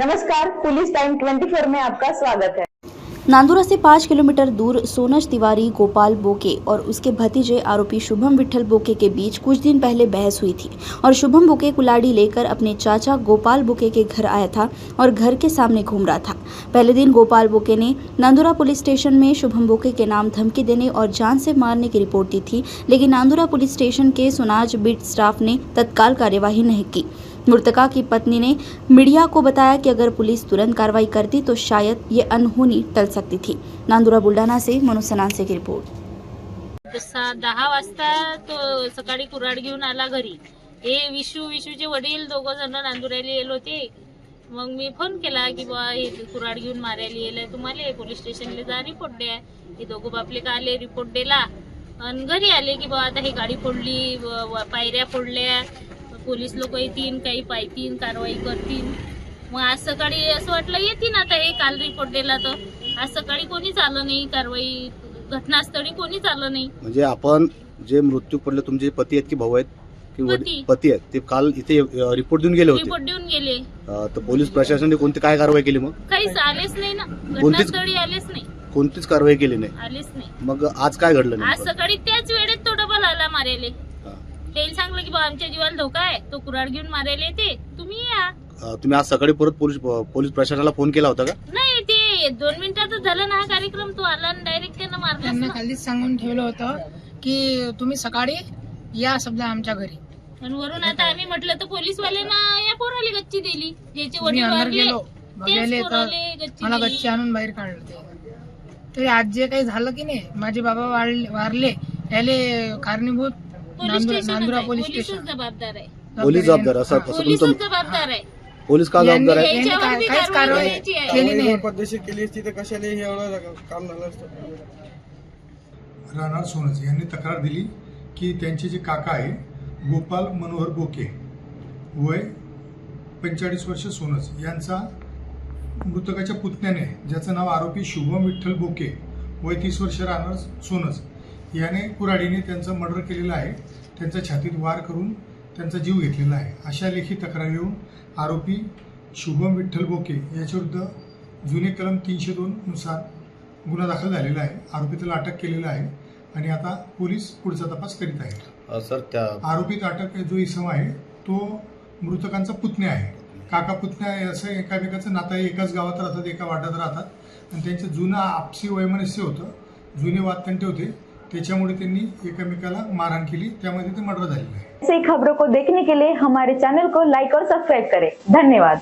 नमस्कार, police time 24 में आपका स्वागत है। नांदुरा से 5 किलोमीटर दूर सोनज तिवारी गोपाल बोके और उसके भतीजे आरोपी शुभम विठल बोके के बीच कुछ दिन पहले बहस हुई थी और शुभम बोके कुल्हाड़ी लेकर अपने चाचा गोपाल बोके के घर आया था और घर के सामने घूम रहा था। पहले दिन गोपाल बोके ने नांदुरा पुलिस स्टेशन में शुभम बोके के नाम धमकी देने और जान से मारने की रिपोर्ट दी थी, लेकिन नांदुरा पुलिस स्टेशन के सुनाज बीट स्टाफ ने तत्काल कार्यवाही नहीं की। मृतका की पत्नी ने मीडिया को बताया कि अगर पुलिस तुरंत कार्रवाई करती तो शायद ये अनहोनी टल सकती थी। नांदुरा बुलढाणा से मनोज सनान्से की रिपोर्ट। 10 वाजता तो सकाळी कुऱ्हाड घेऊन आला घरी। हे विशूचे वडील दोघं जण नांदुऱ्याला येल होते। मग मी फोन केला की बा हे कुऱ्हाड घेऊन मारायला येले, तुम्हाला पोलीस स्टेशनला जा रिपोर्ट द्या। हे दोघं बापले का आले, रिपोर्ट दिला आणि घरी आले की बा आता हे गाडी फोडली, पायऱ्या फोडल्या, पोलीस लोक येतील, काही पाहतील, कारवाई करतील। मग आज सकाळी असं वाटलं येतील आता, हे काल रिपोर्ट दिला तर आज सकाळी कोणीच आलं नाही, कारवाई घटनास्थळी कोणीच आलं नाही। म्हणजे आपण जे मृत्यू पडले तुमचे पती आहेत की भाऊ आहेत की पती आहेत, ते काल इथे रिपोर्ट देऊन गेले होते। रिपोर्ट देऊन गेले तर पोलीस प्रशासनाने कोणती काय कारवाई केली? मग काहीच आलेच नाही ना, घटनास्थळी आलेच नाही, कोणतीच कारवाई केली नाही, आलेच नाही। मग आज काय घडलं? आज सकाळी त्याच वेळेत तो डबल आला मारायले। त्याला सांगलं की बा आमच्या जीवाला धोका आहे, तो कुऱ्हाड घेऊन मारायला येते, तुम्ही या। तुम्ही आज सकाळी परत पोलीस प्रशासनाला फोन केला होता का? नाही, ते 2 मिनिटातच झालं ना हा कार्यक्रम, तो आला आणि डायरेक्ट त्यांना मारलं। त्यांना खालीच सांगून ठेवलं होतं की तुम्ही सकाळी या समजा आमच्या घरी। आणि वरून आता आम्ही म्हटलं तर पोलीसवाल्यांना या पोराला गच्ची दिली, ज्याचे मी वडील अंदर वारले गेलो, बघायले तर मला गच्ची गच्ची आणून बाहेर काढलं ते। तरी आज जे काही झालं की नाही, माझे बाबा वारले याले कारणीभूत नांदुरा पोलीस स्टेशन जबाबदार आहे। पोलीस जबाबदार असं पोलीस तुमचं जबाबदार आहे। पोलीस का जबाबदार आहे? याच्यावर बी काहीच कारवाई कारवाई करायची आहे। केली नाही। पद्धतशीर केली असती तर कशाला हे एवढं काम झालं असतं। राहणार सोनज यांनी तक्रार दिली की त्यांचे जे काका आहे गोपाल मनोहर बोके, वय 45 वर्ष, सोनज यांचा मृतकाच्या पुतण्याने, ज्याचं नाव आरोपी शुभम विठ्ठल बोके, वय 30 वर्ष, राहणार सोनज, याने कुऱ्हाडीने त्यांचं मर्डर केलेलं आहे। त्यांच्या छातीत वार करून त्यांचा जीव घेतलेला आहे। अशा लेखी तक्रारीवरून आरोपी शुभम विठ्ठल बोके याच्याविरुद्ध जुने कलम 302 नुसार गुन्हा दाखल झालेला आहे। आरोपीला अटक केलेला आहे आणि आता पोलीस पुढचा तपास करीत आहेत। सर, त्या आरोपीत अटक जो इसम आहे तो मृतकांचा पुतण्या आहे। काका पुतण्या असं एकामेकाचं नातं आहे, एकाच गावात राहतात, एका वाड्यात राहतात आणि त्यांचं जुनं आपसी वैमनस्य होतं, जुने वादतंटे होते, त्याच्यामुळे त्यांनी एकमेकाला मारहाण केली, त्यामध्ये ते मर्डर झालेलं आहे। ऐसी खबरों को देखने के लिए हमारे चैनल को लाइक और सब्सक्राइब करें। धन्यवाद।